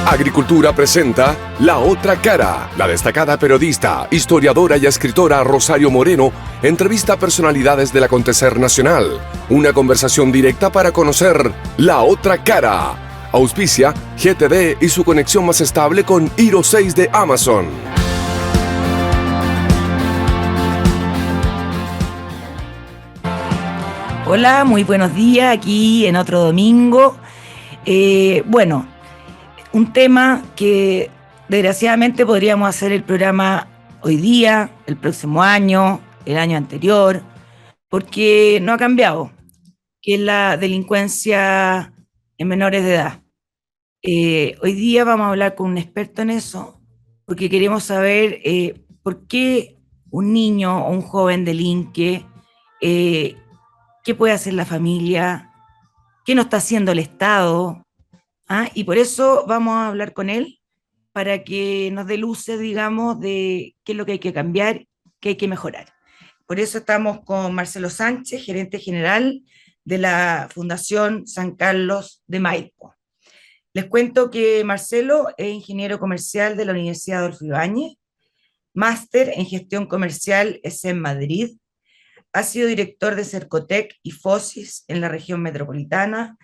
Agricultura presenta La Otra Cara. La destacada periodista, historiadora y escritora Rosario Moreno entrevista a personalidades del acontecer nacional. Una conversación directa para conocer La Otra Cara. Auspicia GTD y su conexión más estable con Hiro 6 de Amazon. Hola, muy buenos días aquí en otro domingo. Un tema que desgraciadamente podríamos hacer el programa hoy día, el próximo año, el año anterior, porque no ha cambiado, que es la delincuencia en menores de edad. Hoy día vamos a hablar con un experto en eso, porque queremos saber por qué un niño o un joven delinque, qué puede hacer la familia, qué no está haciendo el Estado. Y por eso vamos a hablar con él para que nos dé luces, digamos, de qué es lo que hay que cambiar, qué hay que mejorar. Por eso estamos con Marcelo Sánchez, gerente general de la Fundación San Carlos de Maipo. Les cuento que Marcelo es ingeniero comercial de la Universidad Adolfo Ibáñez, máster en gestión comercial en Madrid, ha sido director de Cercotec y FOSIS en la región metropolitana,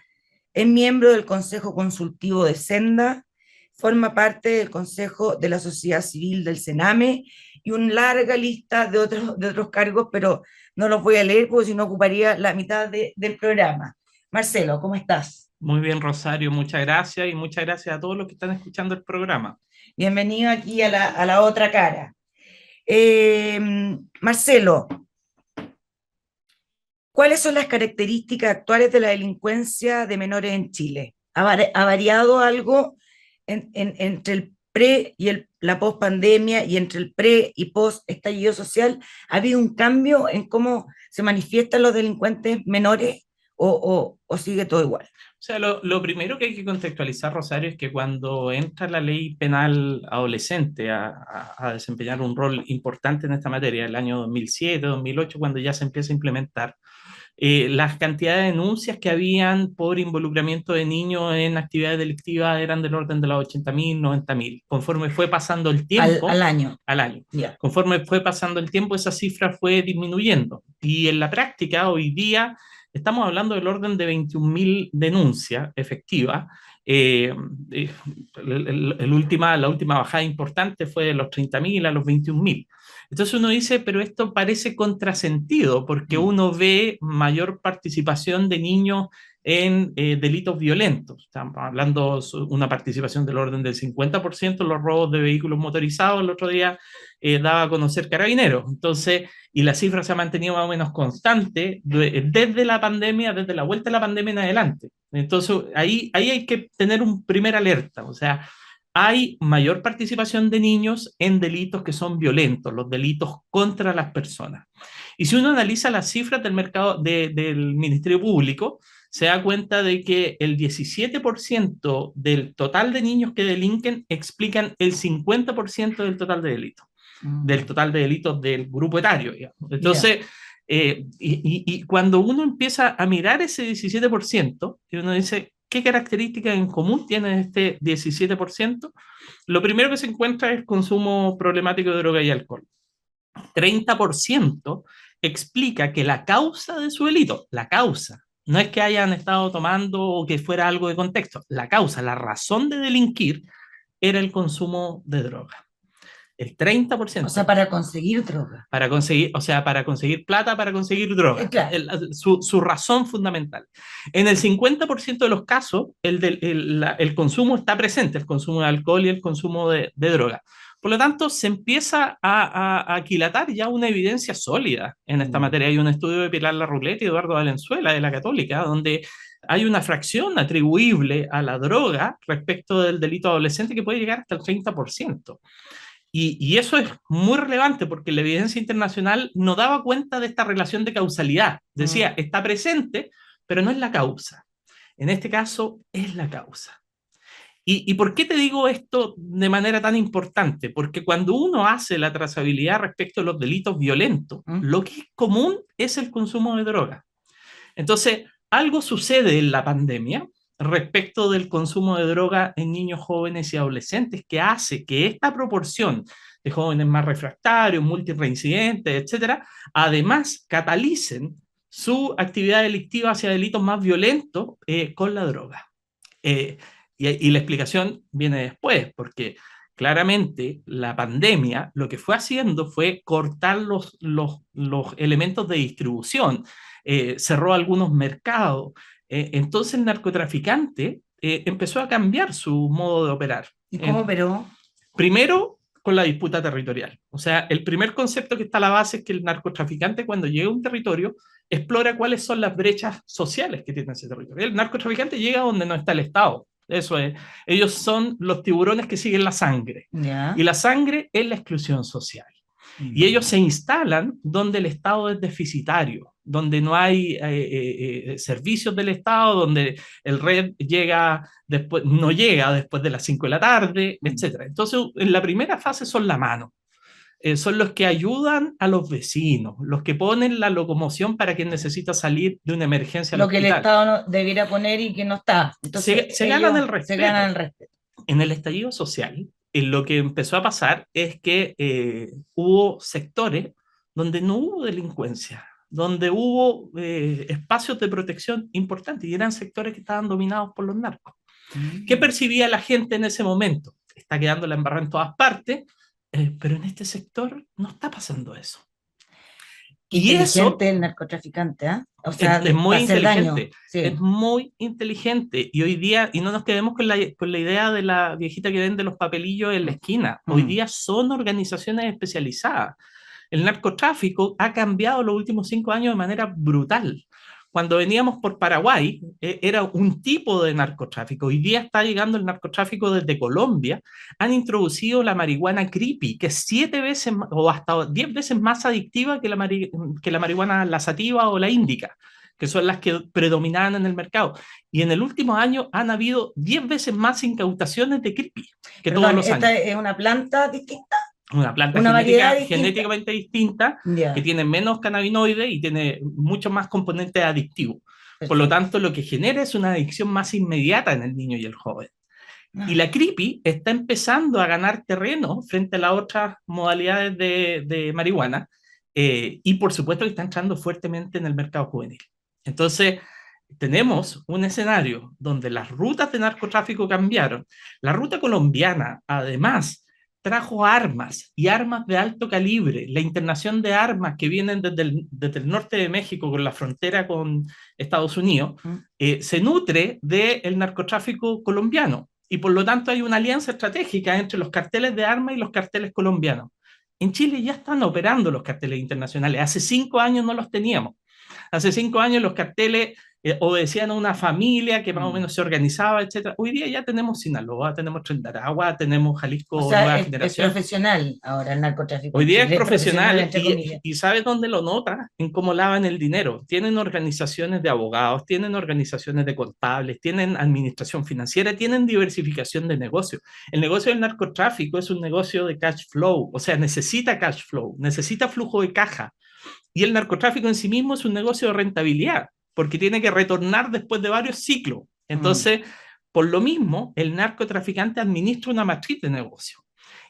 es miembro del Consejo Consultivo de Senda, forma parte del Consejo de la Sociedad Civil del Sename y una larga lista de otros cargos, pero no los voy a leer porque si no ocuparía la mitad del programa. Marcelo, ¿cómo estás? Muy bien, Rosario, muchas gracias y muchas gracias a todos los que están escuchando el programa. Bienvenido aquí a la otra cara. Marcelo, ¿cuáles son las características actuales de la delincuencia de menores en Chile? ¿Ha variado algo entre el pre y la post-pandemia y entre el pre y post-estallido social? ¿Ha habido un cambio en cómo se manifiestan los delincuentes menores o sigue todo igual? O sea, lo primero que hay que contextualizar, Rosario, es que cuando entra la ley penal adolescente a desempeñar un rol importante en esta materia, el año 2007, 2008, cuando ya se empieza a implementar, las cantidades de denuncias que habían por involucramiento de niños en actividades delictivas eran del orden de los 80.000, 90.000. Conforme fue pasando el tiempo... Al año. Al año. Yeah. Conforme fue pasando el tiempo, esa cifra fue disminuyendo. Y en la práctica, hoy día, estamos hablando del orden de 21.000 denuncias efectivas. La última bajada importante fue de los 30.000 a los 21.000. Entonces uno dice, pero esto parece contrasentido porque uno ve mayor participación de niños en delitos violentos. Estamos hablando de una participación del orden del 50% en los robos de vehículos motorizados. El otro día daba a conocer Carabineros. Entonces, y la cifra se ha mantenido más o menos constante desde la pandemia, desde la vuelta de la pandemia en adelante. Entonces, ahí hay que tener un primer alerta. O sea, hay mayor participación de niños en delitos que son violentos, los delitos contra las personas. Y si uno analiza las cifras del mercado del Ministerio Público, se da cuenta de que el 17% del total de niños que delinquen explican el 50% del total de delitos, del total de delitos del grupo etario, digamos. Entonces, y cuando uno empieza a mirar ese 17%, y uno dice, ¿qué características en común tiene este 17%? Lo primero que se encuentra es consumo problemático de droga y alcohol. 30% explica que la causa de su delito, la causa, no es que hayan estado tomando o que fuera algo de contexto, la causa, la razón de delinquir era el consumo de droga. El 30%. O sea, para conseguir droga. Para conseguir plata, para conseguir droga. Claro. Su razón fundamental. En el 50% de los casos, el consumo está presente, el consumo de alcohol y el consumo de droga. Por lo tanto, se empieza a aquilatar ya una evidencia sólida en esta materia. Hay un estudio de Pilar Larroulette y Eduardo Valenzuela de la Católica, donde hay una fracción atribuible a la droga respecto del delito adolescente que puede llegar hasta el 30%. Y eso es muy relevante porque la evidencia internacional no daba cuenta de esta relación de causalidad. Decía, está presente, pero no es la causa. En este caso, es la causa. ¿Y por qué te digo esto de manera tan importante? Porque cuando uno hace la trazabilidad respecto a los delitos violentos, lo que es común es el consumo de droga. Entonces, algo sucede en la pandemia respecto del consumo de droga en niños, jóvenes y adolescentes, que hace que esta proporción de jóvenes más refractarios, multireincidentes, etcétera, además catalicen su actividad delictiva hacia delitos más violentos con la droga. Y la explicación viene después, porque claramente la pandemia lo que fue haciendo fue cortar los elementos de distribución, cerró algunos mercados. Entonces el narcotraficante empezó a cambiar su modo de operar. ¿Y cómo operó? Primero, con la disputa territorial. O sea, el primer concepto que está a la base es que el narcotraficante, cuando llega a un territorio, explora cuáles son las brechas sociales que tiene ese territorio. El narcotraficante llega donde no está el Estado. Eso es. Ellos son los tiburones que siguen la sangre. ¿Ya? Y la sangre es la exclusión social. Y ellos se instalan donde el Estado es deficitario, donde no hay servicios del Estado, donde el red llega después, no llega después de las 5 de la tarde, etc. Entonces, en la primera fase son la mano. Son los que ayudan a los vecinos, los que ponen la locomoción para quien necesita salir de una emergencia al Lo que el hospital. Estado no debiera poner y que no está. Entonces, Se ganan el respeto. Se ganan el respeto. En el estallido social, lo que empezó a pasar es que hubo sectores donde no hubo delincuencia, donde hubo espacios de protección importantes y eran sectores que estaban dominados por los narcos. ¿Qué percibía la gente en ese momento? Está quedando la embarrada en todas partes, pero en este sector no está pasando eso. Y eso el narcotraficante, ¿eh? O sea, es muy inteligente, sí. Es muy inteligente. Y hoy día, y no nos quedemos con la idea de la viejita que vende los papelillos en la esquina, hoy día son organizaciones especializadas. El narcotráfico ha cambiado los últimos 5 años de manera brutal. Cuando veníamos por Paraguay, era un tipo de narcotráfico. Hoy día está llegando el narcotráfico desde Colombia. Han introducido la marihuana creepy, que es 7 veces o hasta 10 veces más adictiva que la marihuana la sativa o la índica, que son las que predominaban en el mercado. Y en el último año han habido 10 veces más incautaciones de creepy que todos los años. ¿Esta es una planta distinta? Una planta genéticamente distinta, que tiene menos cannabinoides y tiene mucho más componentes adictivos. Por lo tanto, lo que genera es una adicción más inmediata en el niño y el joven. Y la creepy está empezando a ganar terreno frente a las otras modalidades de marihuana, y por supuesto que está entrando fuertemente en el mercado juvenil. Entonces, tenemos un escenario donde las rutas de narcotráfico cambiaron. La ruta colombiana, además, trajo armas y armas de alto calibre. La internación de armas que vienen desde el norte de México con la frontera con Estados Unidos se nutre del narcotráfico colombiano y por lo tanto hay una alianza estratégica entre los carteles de armas y los carteles colombianos. En Chile ya están operando los carteles internacionales. Hace 5 años no los teníamos. Hace 5 años los carteles obedecían a una familia que más o menos se organizaba, etc. Hoy día ya tenemos Sinaloa, tenemos Trendaragua, tenemos Jalisco, o sea, nueva generación. Es profesional ahora el narcotráfico. Hoy día es profesional y ¿sabes dónde lo nota? En cómo lavan el dinero. Tienen organizaciones de abogados, tienen organizaciones de contables, tienen administración financiera, tienen diversificación de negocios. El negocio del narcotráfico es un negocio de cash flow, o sea, necesita cash flow, necesita flujo de caja. Y el narcotráfico en sí mismo es un negocio de rentabilidad, porque tiene que retornar después de varios ciclos. Entonces, por lo mismo, el narcotraficante administra una matriz de negocio.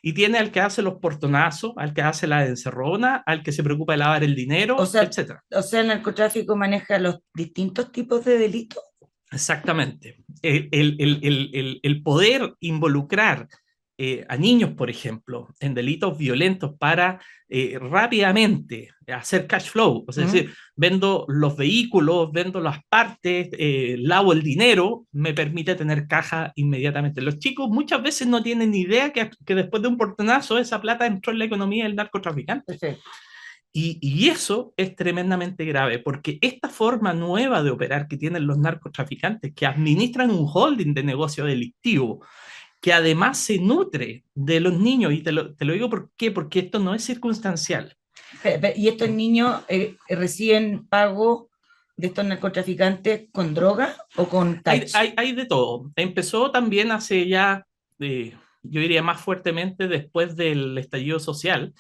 Y tiene al que hace los portonazos, al que hace la encerrona, al que se preocupa de lavar el dinero, etc. O sea, el narcotráfico maneja los distintos tipos de delitos. Exactamente. El poder involucrar a niños, por ejemplo, en delitos violentos para rápidamente hacer cash flow, es decir, vendo los vehículos, vendo las partes, lavo el dinero, me permite tener caja inmediatamente. Los chicos muchas veces no tienen ni idea que después de un portonazo esa plata entró en la economía del narcotraficante. Perfecto. Y eso es tremendamente grave, porque esta forma nueva de operar que tienen los narcotraficantes, que administran un holding de negocio delictivo, que además se nutre de los niños, y te lo digo ¿por qué? Porque esto no es circunstancial. ¿Y estos niños reciben pago de estos narcotraficantes con droga o con touch? Hay de todo. Empezó también hace ya, yo diría más fuertemente después del estallido social,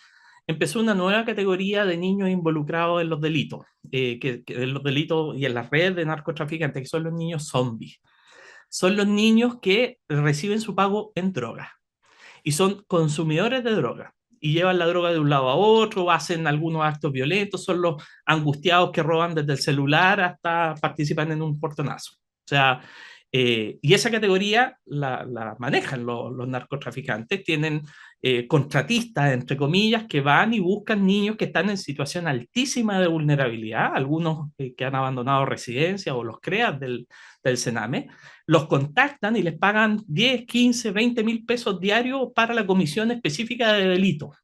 empezó una nueva categoría de niños involucrados en los delitos, en los delitos y en las redes de narcotraficantes, que son los niños zombies. son los niños que reciben su pago en droga y son consumidores de droga y llevan la droga de un lado a otro, hacen algunos actos violentos, son los angustiados que roban desde el celular hasta participan en un portonazo. O sea, y esa categoría la manejan los narcotraficantes, tienen contratistas, entre comillas, que van y buscan niños que están en situación altísima de vulnerabilidad, algunos que han abandonado residencia o los CREAS del Sename, los contactan y les pagan 10, 15, 20 mil pesos diarios para la comisión específica de delitos.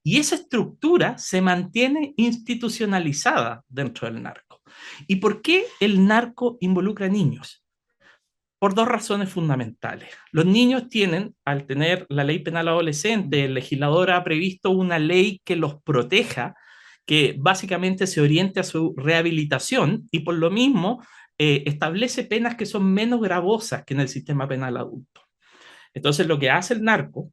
Y esa estructura se mantiene institucionalizada dentro del narco. ¿Y por qué el narco involucra niños? Por dos razones fundamentales. Los niños tienen, al tener la ley penal adolescente, el legislador ha previsto una ley que los proteja, que básicamente se oriente a su rehabilitación y por lo mismo establece penas que son menos gravosas que en el sistema penal adulto. Entonces lo que hace el narco,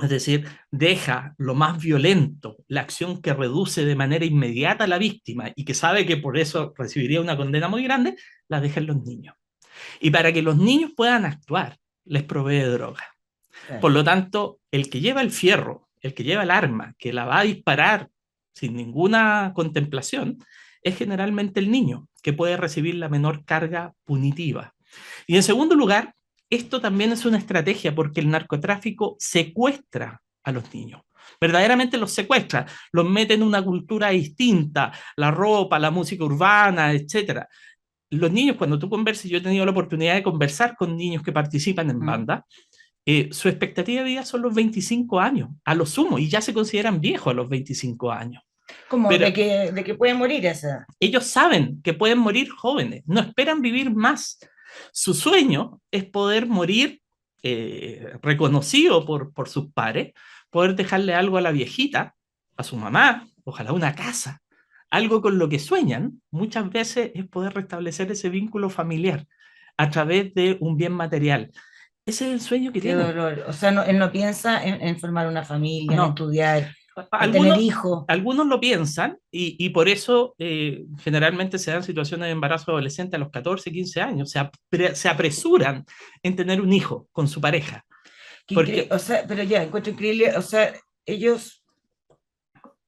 es decir, deja lo más violento, la acción que reduce de manera inmediata a la víctima y que sabe que por eso recibiría una condena muy grande, la deja en los niños. Y para que los niños puedan actuar, les provee droga. Por lo tanto, el que lleva el fierro, el que lleva el arma, que la va a disparar sin ninguna contemplación, es generalmente el niño, que puede recibir la menor carga punitiva. Y en segundo lugar, esto también es una estrategia porque el narcotráfico secuestra a los niños. Verdaderamente los secuestra, los mete en una cultura distinta, la ropa, la música urbana, etcétera. Los niños, cuando tú conversas, yo he tenido la oportunidad de conversar con niños que participan en banda, su expectativa de vida son los 25 años, a lo sumo, y ya se consideran viejos a los 25 años. Como Pero de que pueden morir esa. ellos saben que pueden morir jóvenes, no esperan vivir más. Su sueño es poder morir reconocido por sus pares, poder dejarle algo a la viejita, a su mamá, ojalá una casa. Algo con lo que sueñan muchas veces es poder restablecer ese vínculo familiar a través de un bien material. Ese es el sueño que Qué tienen. dolor. O sea, él no piensa en formar una familia, en No, estudiar, en tener algunos, hijos. algunos lo piensan y por eso generalmente se dan situaciones de embarazo adolescente a los 14, 15 años. Se apresuran en tener un hijo con su pareja. Porque O sea, pero ya, encuentro increíble. O sea, ellos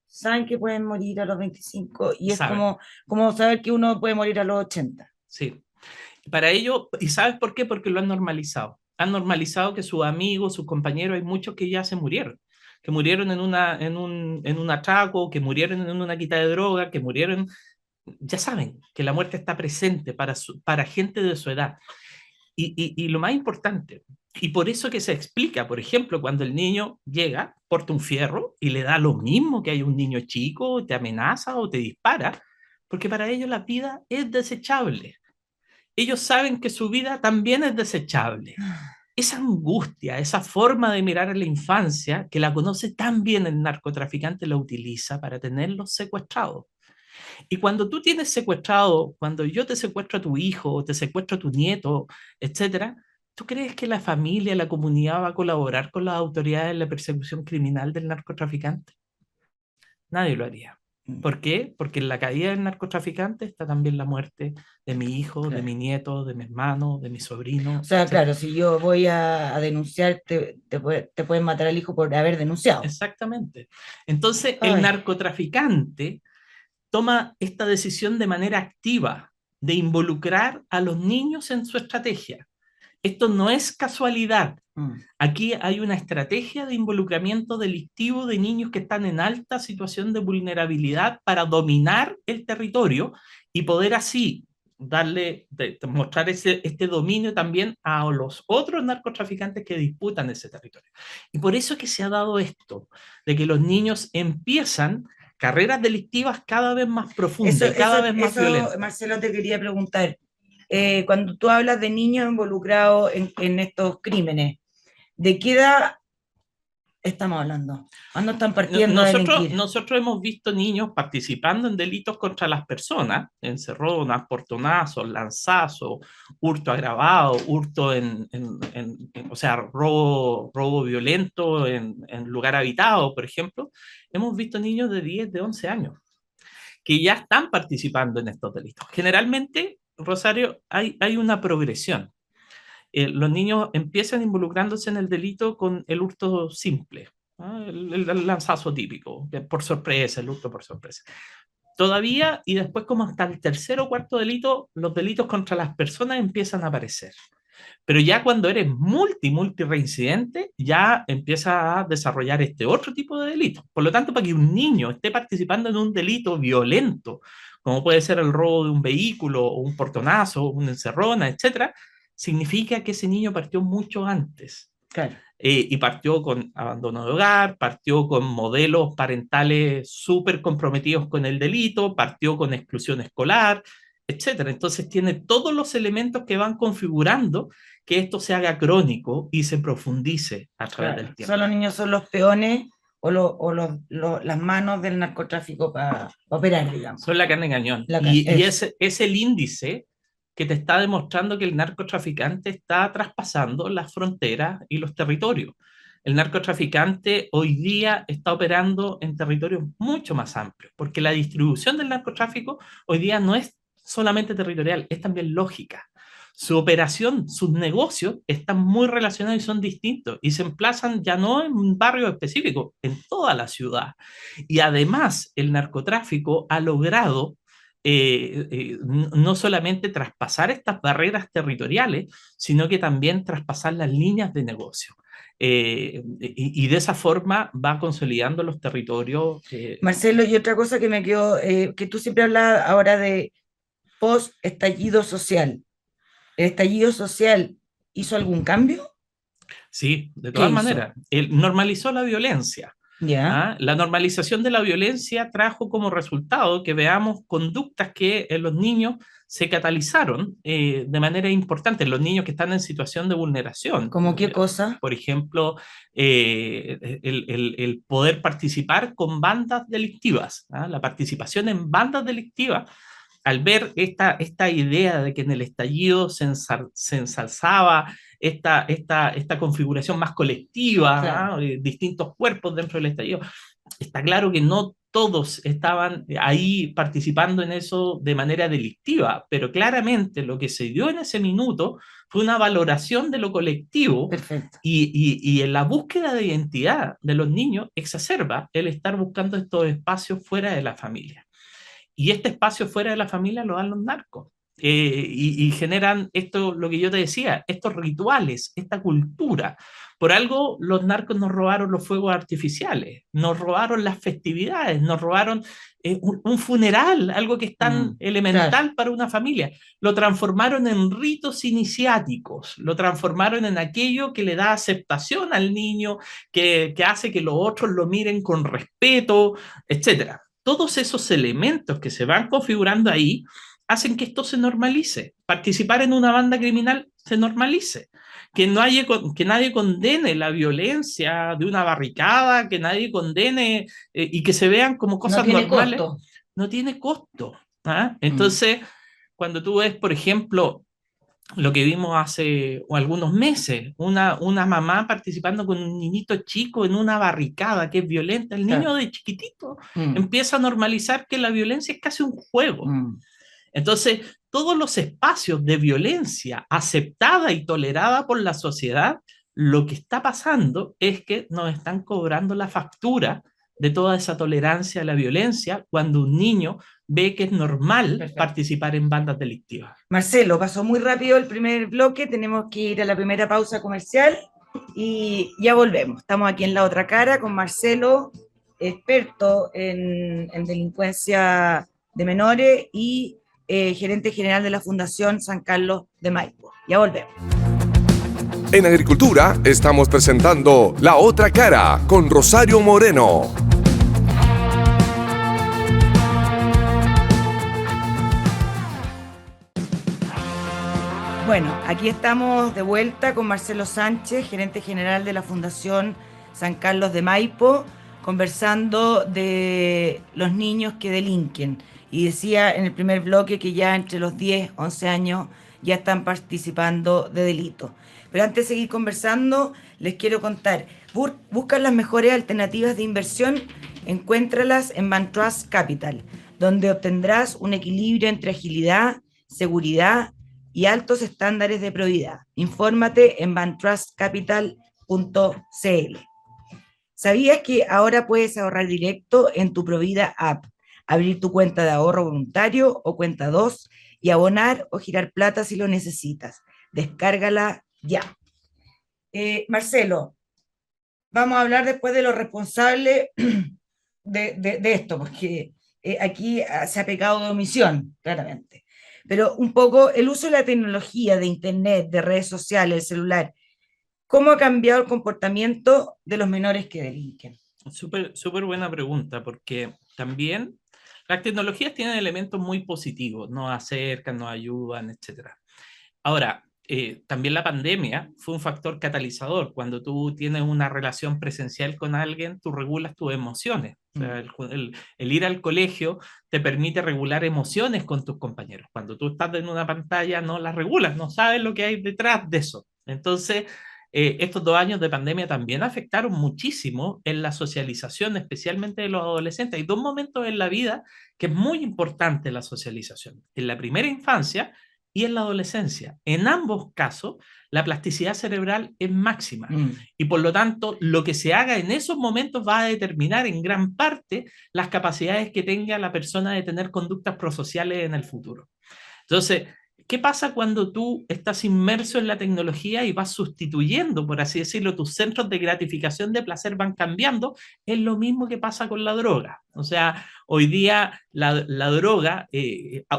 saben que pueden morir a los 25 y es saben, como saber que uno puede morir a los 80. sí. Para ello, ¿y sabes por qué? Porque lo han normalizado. Han normalizado que sus amigos, sus compañeros, hay muchos que ya se murieron. Que murieron en un atraco, que murieron en una quita de droga, que murieron. Ya saben que la muerte está presente para gente de su edad. Y lo más importante, y por eso que se explica, por ejemplo, cuando el niño llega, porta un fierro y le da lo mismo que hay un niño chico, te amenaza o te dispara, porque para ellos la vida es desechable. Ellos saben que su vida también es desechable. Esa angustia, esa forma de mirar a la infancia, que la conoce tan bien el narcotraficante, la utiliza para tenerlos secuestrados. Y cuando tú tienes secuestrado, cuando yo te secuestro a tu hijo, o te secuestro a tu nieto, etcétera, ¿tú crees que la familia, la comunidad va a colaborar con las autoridades en la persecución criminal del narcotraficante? Nadie lo haría. ¿Por qué? Porque en la caída del narcotraficante está también la muerte de mi hijo, Claro. de mi nieto, de mi hermano, de mi sobrino. O sea, etcétera. claro, si yo voy a denunciar, te pueden matar al hijo por haber denunciado. Exactamente. Entonces, el Ay. narcotraficante toma esta decisión de manera activa de involucrar a los niños en su estrategia. Esto no es casualidad. Aquí hay una estrategia de involucramiento delictivo de niños que están en alta situación de vulnerabilidad para dominar el territorio y poder así mostrar este dominio también a los otros narcotraficantes que disputan ese territorio. Y por eso es que se ha dado esto, de que los niños empiezan carreras delictivas cada vez más profundas y cada vez más violentas. Marcelo, te quería preguntar. Cuando tú hablas de niños involucrados en estos crímenes, ¿de qué edad estamos hablando? ¿Cuándo están partiendo a delinquir? Nosotros hemos visto niños participando en delitos contra las personas, encerronas, portonazos, lanzazos, hurto agravado, hurto o sea, robo violento en lugar habitado, por ejemplo. Hemos visto niños de 10, de 11 años que ya están participando en estos delitos. Generalmente, Rosario, hay una progresión. los niños empiezan involucrándose en el delito con el hurto simple, ¿no? El lanzazo típico, por sorpresa, el hurto por sorpresa. Todavía, y después como hasta el tercer o cuarto delito, los delitos contra las personas empiezan a aparecer. Pero ya cuando eres multi reincidente, ya empieza a desarrollar este otro tipo de delito. Por lo tanto, para que un niño esté participando en un delito violento, como puede ser el robo de un vehículo, o un portonazo, una encerrona, etcétera, significa que ese niño partió mucho antes. Claro. Y partió con abandono de hogar, partió con modelos parentales súper comprometidos con el delito, partió con exclusión escolar, etcétera. Entonces tiene todos los elementos que van configurando que esto se haga crónico y se profundice a través del tiempo. Son los niños, son los peones las manos del narcotráfico para operar, digamos. Son la carne de cañón. Y es el índice que te está demostrando que el narcotraficante está traspasando las fronteras y los territorios. El narcotraficante hoy día está operando en territorios mucho más amplios, porque la distribución del narcotráfico hoy día no es solamente territorial, es también lógica. Su operación, sus negocios están muy relacionados y son distintos y se emplazan ya no en un barrio específico, en toda la ciudad. Y además el narcotráfico ha logrado no solamente traspasar estas barreras territoriales, sino que también traspasar las líneas de negocio. Y de esa forma va consolidando los territorios. Marcelo, y otra cosa que me quedó, que tú siempre hablas ahora de post-estallido social. ¿El estallido social hizo algún cambio? Sí, de todas maneras. Normalizó la violencia. Yeah. La normalización de la violencia trajo como resultado que veamos conductas que en los niños se catalizaron de manera importante, en los niños que están en situación de vulneración. ¿Cómo qué cosa? Por ejemplo, el poder participar con bandas delictivas, la participación en bandas delictivas. Al ver esta idea de que en el estallido se ensalzaba esta configuración más colectiva, claro, distintos cuerpos dentro del estallido, está claro que no todos estaban ahí participando en eso de manera delictiva, pero claramente lo que se dio en ese minuto fue una valoración de lo colectivo. Perfecto. Y en la búsqueda de identidad de los niños exacerba el estar buscando estos espacios fuera de la familia. Y este espacio fuera de la familia lo dan los narcos. Y generan esto, lo que yo te decía, estos rituales, esta cultura. Por algo los narcos nos robaron los fuegos artificiales, nos robaron las festividades, nos robaron un funeral, algo que es tan elemental, claro, para una familia. Lo transformaron en ritos iniciáticos, lo transformaron en aquello que le da aceptación al niño, que hace que los otros lo miren con respeto, etcétera. Todos esos elementos que se van configurando ahí hacen que esto se normalice. Participar en una banda criminal se normalice. Que nadie condene la violencia de una barricada, que nadie condene y que se vean como cosas normales. Costo. No tiene costo. Entonces, cuando tú ves, por ejemplo, lo que vimos hace algunos meses, una mamá participando con un niñito chico en una barricada que es violenta, el niño, claro, de chiquitito empieza a normalizar que la violencia es casi un juego. Entonces, todos los espacios de violencia aceptada y tolerada por la sociedad, lo que está pasando es que nos están cobrando la factura de toda esa tolerancia a la violencia cuando un niño ve que es normal, perfecto, participar en bandas delictivas. Marcelo, pasó muy rápido el primer bloque, tenemos que ir a la primera pausa comercial y ya volvemos. Estamos aquí en La Otra Cara con Marcelo, experto en delincuencia de menores y gerente general de la Fundación San Carlos de Maipo. Ya volvemos. En Agricultura estamos presentando La Otra Cara con Rosario Moreno. Bueno, aquí estamos de vuelta con Marcelo Sánchez, gerente general de la Fundación San Carlos de Maipo, conversando de los niños que delinquen. Y decía en el primer bloque que ya entre los 10, 11 años ya están participando de delitos. Pero antes de seguir conversando, les quiero contar, buscan las mejores alternativas de inversión, encuéntralas en Bantrust Capital, donde obtendrás un equilibrio entre agilidad, seguridad y altos estándares de probidad. Infórmate en bantrustcapital.cl. ¿Sabías que ahora puedes ahorrar directo en tu Provida app, abrir tu cuenta de ahorro voluntario o cuenta 2 y abonar o girar plata si lo necesitas? Descárgala ya. Marcelo, vamos a hablar después de lo responsable de esto, porque aquí se ha pecado de omisión, claramente. Pero un poco el uso de la tecnología, de internet, de redes sociales, el celular, ¿cómo ha cambiado el comportamiento de los menores que delinquen? Súper buena pregunta, porque también las tecnologías tienen elementos muy positivos, nos acercan, nos ayudan, etc. Ahora, también la pandemia fue un factor catalizador. Cuando tú tienes una relación presencial con alguien, tú regulas tus emociones. O sea, el ir al colegio te permite regular emociones con tus compañeros. Cuando tú estás en una pantalla, no las regulas, no sabes lo que hay detrás de eso. Entonces, estos 2 años de pandemia también afectaron muchísimo en la socialización, especialmente de los adolescentes. Hay 2 momentos en la vida que es muy importante la socialización. En la primera infancia y en la adolescencia. En ambos casos, la plasticidad cerebral es máxima y por lo tanto, lo que se haga en esos momentos va a determinar en gran parte las capacidades que tenga la persona de tener conductas prosociales en el futuro. Entonces, ¿qué pasa cuando tú estás inmerso en la tecnología y vas sustituyendo, por así decirlo, tus centros de gratificación de placer van cambiando? Es lo mismo que pasa con la droga. O sea, hoy día la droga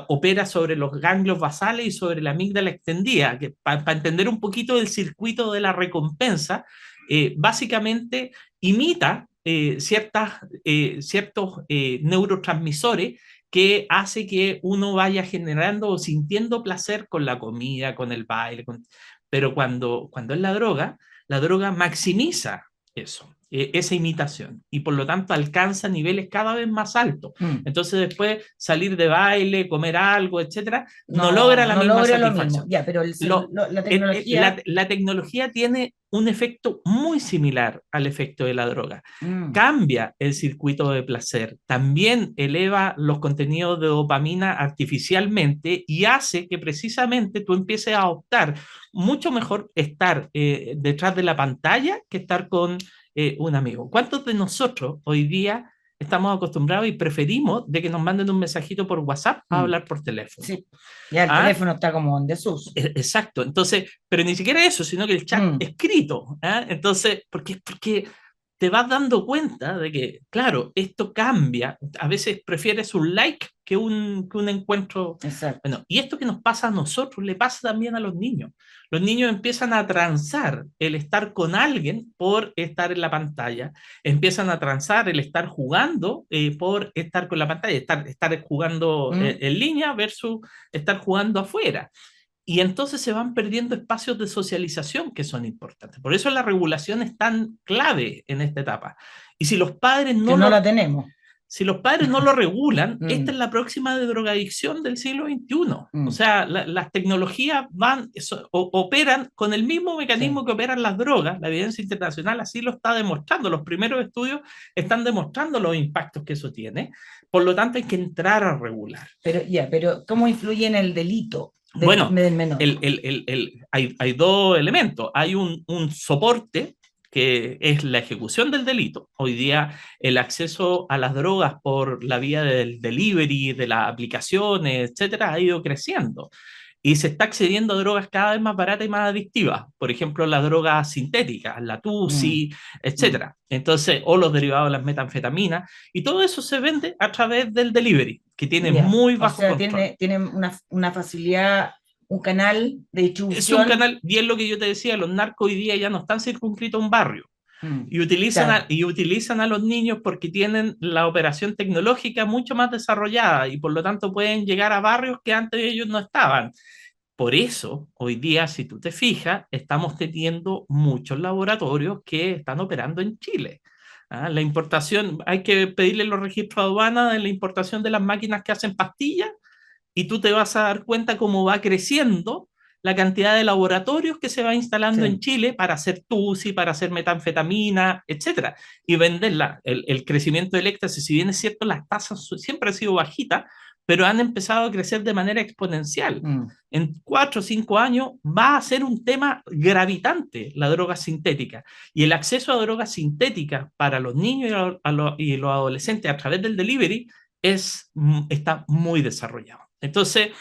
opera sobre los ganglios basales y sobre la amígdala extendida, que para entender un poquito el circuito de la recompensa, básicamente imita ciertos neurotransmisores que hace que uno vaya generando o sintiendo placer con la comida, con el baile, pero cuando es la droga maximiza eso, esa imitación, y por lo tanto alcanza niveles cada vez más altos. Entonces después salir de baile, comer algo, etcétera, no logra la misma satisfacción. Ya, pero la tecnología... La tecnología tiene un efecto muy similar al efecto de la droga. Cambia el circuito de placer, también eleva los contenidos de dopamina artificialmente y hace que precisamente tú empieces a optar mucho mejor estar detrás de la pantalla que estar con un amigo. ¿Cuántos de nosotros hoy día estamos acostumbrados y preferimos de que nos manden un mensajito por WhatsApp a hablar por teléfono? Sí, ya el teléfono está como en desuso. Exacto, entonces, pero ni siquiera eso, sino que el chat escrito. Entonces, porque te vas dando cuenta de que, claro, esto cambia. A veces prefieres un like que un encuentro. Exacto. Bueno, y esto que nos pasa a nosotros le pasa también a los niños. Los niños empiezan a transar el estar con alguien por estar en la pantalla, empiezan a transar el estar jugando por estar con la pantalla, estar jugando en línea versus estar jugando afuera. Y entonces se van perdiendo espacios de socialización que son importantes. Por eso la regulación es tan clave en esta etapa. Y si los padres no la tenemos. Si los padres no lo regulan, esta es la próxima de drogadicción del siglo XXI. O sea, las tecnologías operan con el mismo mecanismo que operan las drogas. La evidencia internacional así lo está demostrando. Los primeros estudios están demostrando los impactos que eso tiene. Por lo tanto, hay que entrar a regular. Pero ¿cómo influye en el delito? Bueno, del menor. Hay 2 elementos. Hay un soporte que es la ejecución del delito. Hoy día el acceso a las drogas por la vía del delivery, de las aplicaciones, etcétera, ha ido creciendo. Y se está accediendo a drogas cada vez más baratas y más adictivas. Por ejemplo, las drogas sintéticas, la TUSI, etcétera. Entonces, o los derivados de las metanfetaminas. Y todo eso se vende a través del delivery, que tiene muy bajo control. Tiene una facilidad, un canal de distribución. Es un canal, y es lo que yo te decía, los narcos hoy día ya no están circunscritos a un barrio. Y utilizan a los niños porque tienen la operación tecnológica mucho más desarrollada y por lo tanto pueden llegar a barrios que antes ellos no estaban. Por eso, hoy día, si tú te fijas, estamos teniendo muchos laboratorios que están operando en Chile. La importación, hay que pedirle los registros de aduana de la importación de las máquinas que hacen pastillas y tú te vas a dar cuenta cómo va creciendo la cantidad de laboratorios que se va instalando en Chile para hacer TUSI, para hacer metanfetamina, etcétera, y venderla. El crecimiento del éxtasis, si bien es cierto, las tasas siempre han sido bajitas, pero han empezado a crecer de manera exponencial. En 4 o 5 años va a ser un tema gravitante la droga sintética. Y el acceso a drogas sintéticas para los niños y los adolescentes a través del delivery está muy desarrollado. Entonces,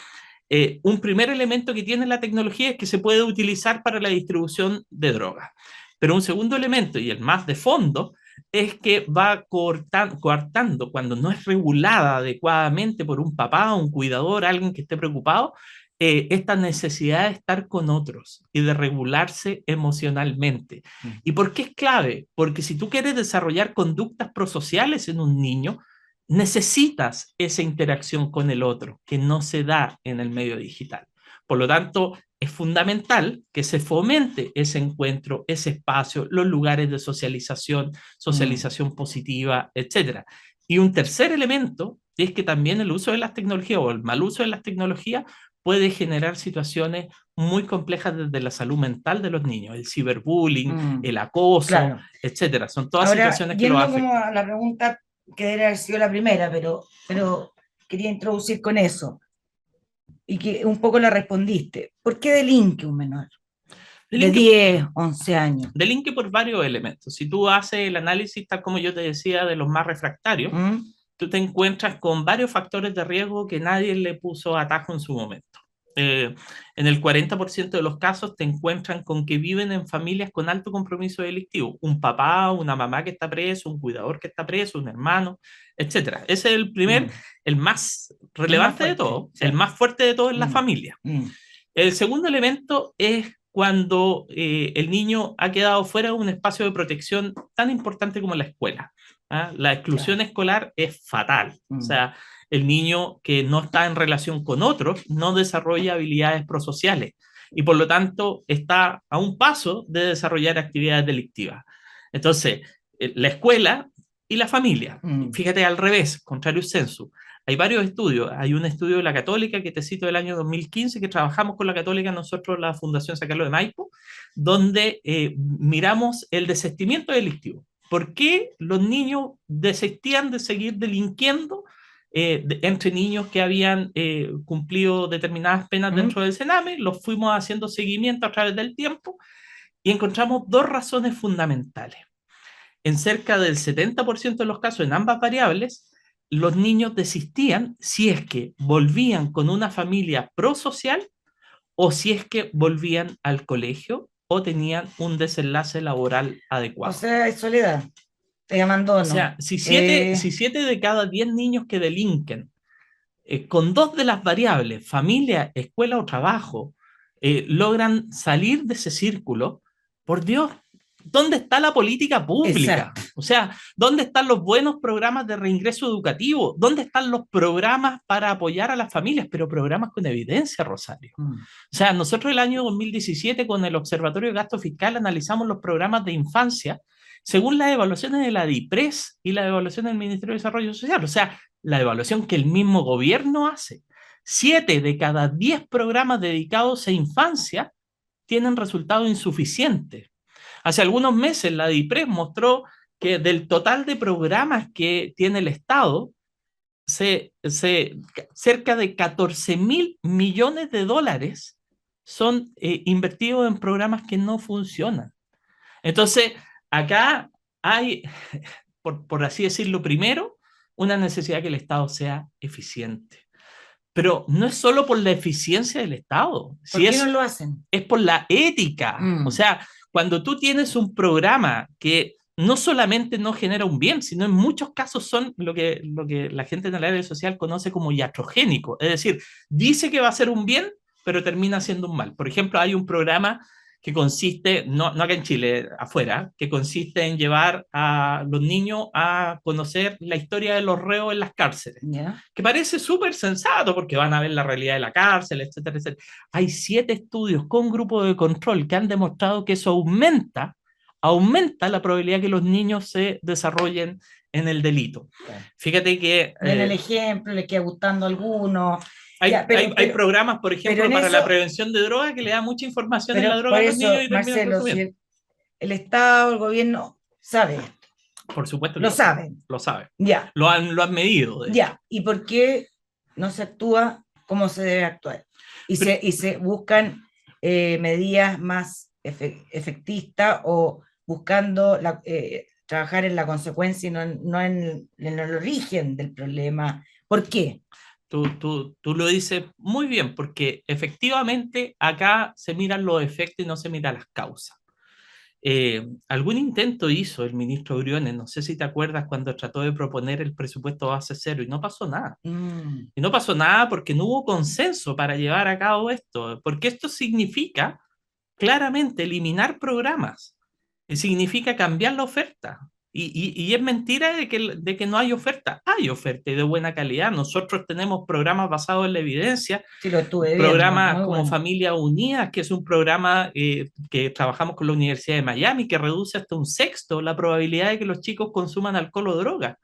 un primer elemento que tiene la tecnología es que se puede utilizar para la distribución de drogas. Pero un segundo elemento, y el más de fondo, es que va coartando cuando no es regulada adecuadamente por un papá, un cuidador, alguien que esté preocupado, esta necesidad de estar con otros y de regularse emocionalmente. ¿Y por qué es clave? Porque si tú quieres desarrollar conductas prosociales en un niño, necesitas esa interacción con el otro que no se da en el medio digital. Por lo tanto, es fundamental que se fomente ese encuentro, ese espacio, los lugares de socialización positiva, etc. Y un tercer elemento es que también el uso de las tecnologías o el mal uso de las tecnologías puede generar situaciones muy complejas desde la salud mental de los niños, el ciberbullying, el acoso, claro, etcétera. Son todas ahora, situaciones que lo afectan. Como a la pregunta que debería haber sido la primera, pero quería introducir con eso, y que un poco la respondiste. ¿Por qué delinque un menor de 10, 11 años? Delinque por varios elementos. Si tú haces el análisis, tal como yo te decía, de los más refractarios, tú te encuentras con varios factores de riesgo que nadie le puso atajo en su momento. En el 40% de los casos te encuentran con que viven en familias con alto compromiso delictivo. Un papá, una mamá que está preso, un cuidador que está preso, un hermano, etc. Ese es el primer, el más relevante de todo, el más fuerte de todo en la familia. El segundo elemento es cuando el niño ha quedado fuera de un espacio de protección tan importante como la escuela. La exclusión escolar es fatal. O sea, el niño que no está en relación con otros no desarrolla habilidades prosociales y por lo tanto está a un paso de desarrollar actividades delictivas. Entonces, la escuela y la familia. Fíjate al revés, contrario sensu. Hay varios estudios. Hay un estudio de la Católica que te cito del año 2015, que trabajamos con la Católica nosotros, la Fundación San Carlos de Maipo, donde miramos el desistimiento delictivo. ¿Por qué los niños desistían de seguir delinquiendo entre niños que habían cumplido determinadas penas dentro del Sename? Los fuimos haciendo seguimiento a través del tiempo y encontramos dos razones fundamentales. En cerca del 70% de los casos, en ambas variables, los niños desistían si es que volvían con una familia prosocial o si es que volvían al colegio o tenían un desenlace laboral adecuado. O sea, es soledad, te abandono. O sea, si 7 de cada 10 niños que delinquen, con 2 de las variables, familia, escuela o trabajo, logran salir de ese círculo, por Dios, ¿dónde está la política pública? Exacto. O sea, ¿dónde están los buenos programas de reingreso educativo? ¿Dónde están los programas para apoyar a las familias? Pero programas con evidencia, Rosario. O sea, nosotros el año 2017 con el Observatorio de Gasto Fiscal analizamos los programas de infancia según las evaluaciones de la DIPRES y las evaluaciones del Ministerio de Desarrollo Social. O sea, la evaluación que el mismo gobierno hace. 7 de cada 10 programas dedicados a infancia tienen resultados insuficientes. Hace algunos meses la DIPRES mostró que del total de programas que tiene el Estado, cerca de 14.000 millones de dólares son invertidos en programas que no funcionan. Entonces, acá hay, por así decirlo, primero, una necesidad que el Estado sea eficiente. Pero no es solo por la eficiencia del Estado. ¿Por qué no lo hacen? Es por la ética. O sea, cuando tú tienes un programa que no solamente no genera un bien, sino en muchos casos son lo que la gente en el área social conoce como iatrogénico. Es decir, dice que va a ser un bien, pero termina siendo un mal. Por ejemplo, hay un programa que consiste, no acá en Chile, afuera, que consiste en llevar a los niños a conocer la historia de los reos en las cárceles, que parece súper sensato porque van a ver la realidad de la cárcel, etcétera, etcétera. Hay 7 estudios con grupo de control que han demostrado que eso aumenta la probabilidad que los niños se desarrollen en el delito. Fíjate que... en el ejemplo, le queda gustando a algunos... Hay programas, por ejemplo, para la prevención de drogas que le da mucha información en la droga a los niños y Marcelo, si el Estado, el gobierno sabe esto. Por supuesto que lo saben. Lo saben. Ya. Lo han medido. Ya. ¿Y por qué no se actúa como se debe actuar. Y Pero, se buscan medidas más efectistas o buscando trabajar en la consecuencia y no en el origen del problema. ¿Por qué? tú lo dices muy bien, porque efectivamente acá se miran los efectos y no se miran las causas. Algún intento hizo el ministro Briones, no sé si te acuerdas, cuando trató de proponer el presupuesto base cero y no pasó nada. Mm. Y no pasó nada porque no hubo consenso para llevar a cabo esto, porque esto significa claramente eliminar programas, significa cambiar la oferta. Y es mentira de que no hay oferta y de buena calidad. Nosotros tenemos programas basados en la evidencia, Sí, lo estuve viendo, programas muy como bueno. Familia Unida, que es un programa que trabajamos con la Universidad de Miami, que reduce hasta un sexto la probabilidad de que los chicos consuman alcohol o droga.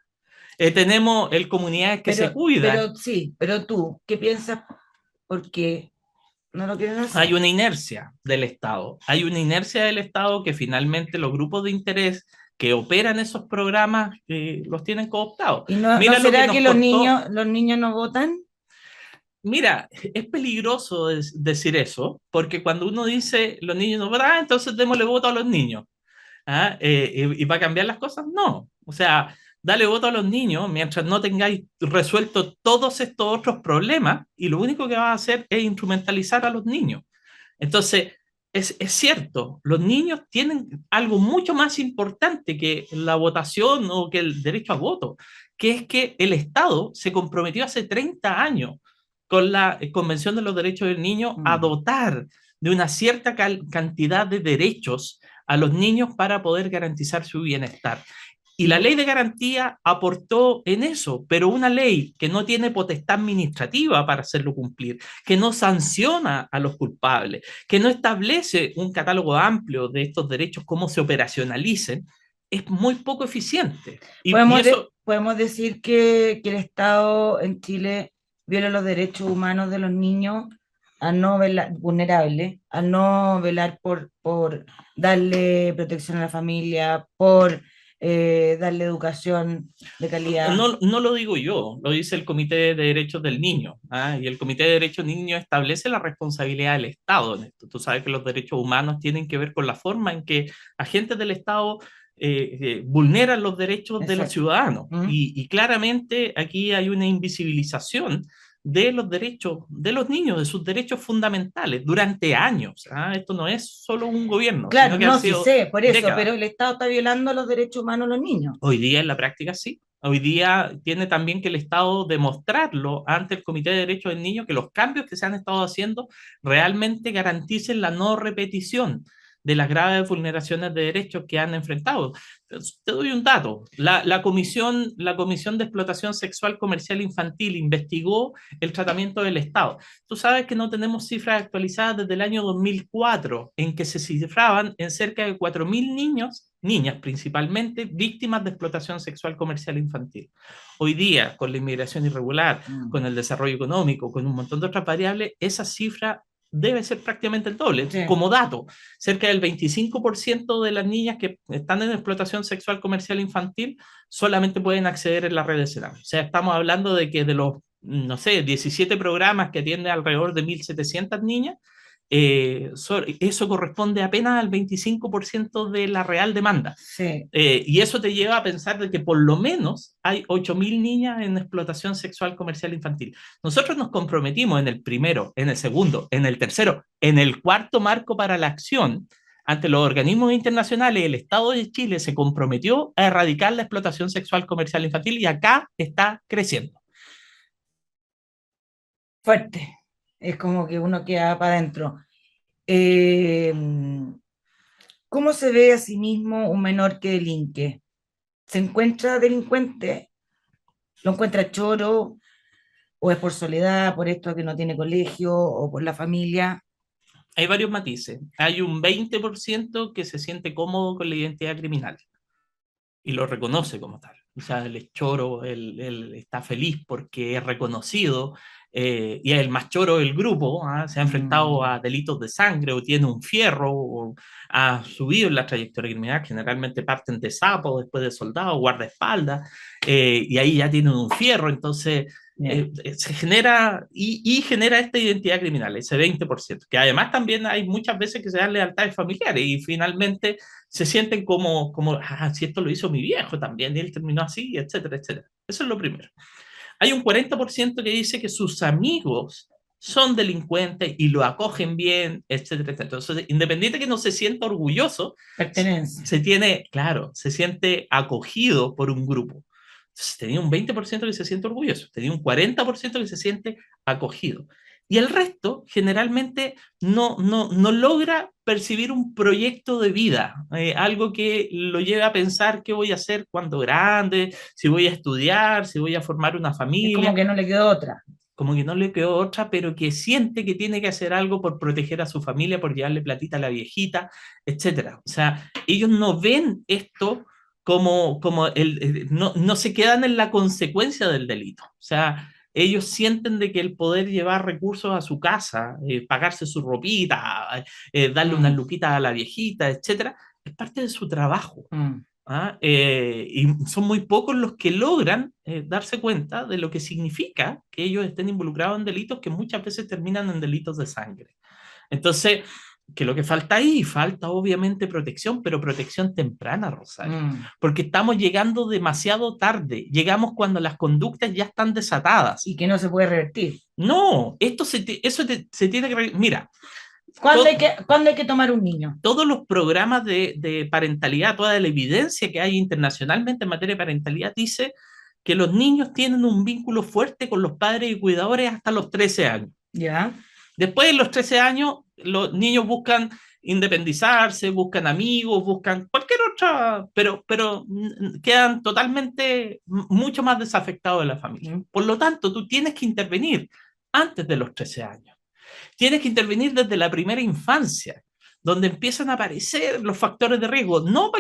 Tenemos el Comunidades que se cuidan. Pero sí, pero tú, ¿qué piensas? Porque no lo quieren Hay hacer. una inercia del Estado. Hay una inercia del Estado que finalmente los grupos de interés que operan esos programas los tienen cooptados. ¿Y no Mira lo que será que nos costó. los niños no votan? Mira, es peligroso decir eso, porque cuando uno dice los niños no votan, entonces démosle voto a los niños. ¿Ah? Y va a cambiar las cosas? No. O sea, dale voto a los niños mientras no tengáis resuelto todos estos otros problemas y lo único que va a hacer es instrumentalizar a los niños. Entonces, es cierto, los niños tienen algo mucho más importante que la votación o que el derecho a voto, que es que el Estado se comprometió hace 30 años con la Convención de los Derechos del Niño a Mm. dotar de una cierta cantidad de derechos a los niños para poder garantizar su bienestar. Y Y, la ley de garantía aportó en eso, pero una ley que no tiene potestad administrativa para hacerlo cumplir, que no sanciona a los culpables, que no establece un catálogo amplio de estos derechos, cómo se operacionalicen, es muy poco eficiente. Y eso, podemos decir que el Estado en Chile viola los derechos humanos de los niños al no velar, vulnerables, al no velar por darle protección a la familia, por darle educación de calidad. no lo digo yo, lo dice el Comité de Derechos del Niño, ¿ah? Y el Comité de Derechos del Niño establece la responsabilidad del Estado en esto. Tú sabes que los derechos humanos tienen que ver con la forma en que agentes del Estado vulneran los derechos de los Exacto. ciudadanos. ¿Mm? Y claramente aquí hay una invisibilización de los derechos de los niños, de sus derechos fundamentales durante años. ¿Ah? Esto no es solo un gobierno, sino Claro, que han no, sí sido sé, por eso, pero décadas. el Estado está violando los derechos humanos de los niños. Hoy día en la práctica sí. Hoy día tiene también que el Estado demostrarlo ante el Comité de Derechos del Niño que los cambios que se han estado haciendo realmente garanticen la no repetición de las graves vulneraciones de derechos que han enfrentado. Te doy un dato. La Comisión de Explotación Sexual Comercial Infantil investigó el tratamiento del Estado. Tú sabes que no tenemos cifras actualizadas desde el año 2004, en que se cifraban en cerca de 4.000 niños, niñas principalmente, víctimas de explotación sexual comercial infantil. Hoy día, con la inmigración irregular, Mm. con el desarrollo económico, con un montón de otras variables, esa cifra debe ser prácticamente el doble. Sí. Como dato, cerca del 25% de las niñas que están en explotación sexual comercial infantil solamente pueden acceder en la red de Sename. O sea, estamos hablando de que de los, no sé, 17 programas que atienden alrededor de 1.700 niñas, eso corresponde apenas al 25% de la real demanda. Sí. Y eso te lleva a pensar de que por lo menos hay 8.000 niñas en explotación sexual comercial infantil. Nosotros nos comprometimos en el primero, en el segundo, en el tercero, en el cuarto marco para la acción ante los organismos internacionales. El Estado de Chile se comprometió a erradicar la explotación sexual comercial infantil y acá está creciendo. Fuerte. Es como que uno queda para adentro. Eh, ¿Cómo se ve a sí mismo un menor que delinque? ¿Se encuentra delincuente? ¿Lo encuentra choro? ¿O es por soledad, por esto que no tiene colegio o por la familia? Hay varios matices. Hay un 20% que se siente cómodo con la identidad criminal y lo reconoce como tal. O sea, él es choro, él está feliz porque es reconocido y es el más choro del grupo. ¿Ah? Se ha enfrentado Mm. a delitos de sangre o tiene un fierro o ha subido en la trayectoria criminal. Generalmente parten de sapo, después de soldado, guardaespaldas y ahí ya tienen un fierro. Entonces se genera y genera esta identidad criminal, ese 20%, que además también hay muchas veces que se dan lealtades familiares y finalmente se sienten como si esto lo hizo mi viejo también, y él terminó así, etcétera, etcétera. Eso es lo primero. Hay un 40% que dice que sus amigos son delincuentes y lo acogen bien, etcétera, etcétera. Entonces, independiente que no se sienta orgulloso, se tiene, claro, se siente acogido por un grupo. Entonces, tenía un 20% que se siente orgulloso, tenía un 40% que se siente acogido. Y el resto generalmente no logra percibir un proyecto de vida, algo que lo lleve a pensar qué voy a hacer cuando grande, si voy a estudiar, si voy a formar una familia. Es como que no le quedó otra. Como que no le quedó otra, pero que siente que tiene que hacer algo por proteger a su familia, por llevarle platita a la viejita, etcétera. O sea, ellos no ven esto como no se quedan en la consecuencia del delito. O sea, ellos sienten de que el poder llevar recursos a su casa, pagarse su ropita, darle unas luquitas a la viejita, etcétera, es parte de su trabajo. Y son muy pocos los que logran darse cuenta de lo que significa que ellos estén involucrados en delitos que muchas veces terminan en delitos de sangre. Entonces, que lo que falta ahí, falta obviamente protección, pero protección temprana, Rosario, porque estamos llegando demasiado tarde, llegamos cuando las conductas ya están desatadas. Y que no se puede revertir. No, se tiene que... Mira, ¿Cuándo hay que tomar un niño? Todos los programas de parentalidad, toda la evidencia que hay internacionalmente en materia de parentalidad dice que los niños tienen un vínculo fuerte con los padres y cuidadores hasta los 13 años. Ya. Después de los 13 años, los niños buscan independizarse, buscan amigos, buscan cualquier otra, pero quedan totalmente mucho más desafectados de la familia. Por lo tanto, tú tienes que intervenir antes de los 13 años. Tienes que intervenir desde la primera infancia, donde empiezan a aparecer los factores de riesgo. No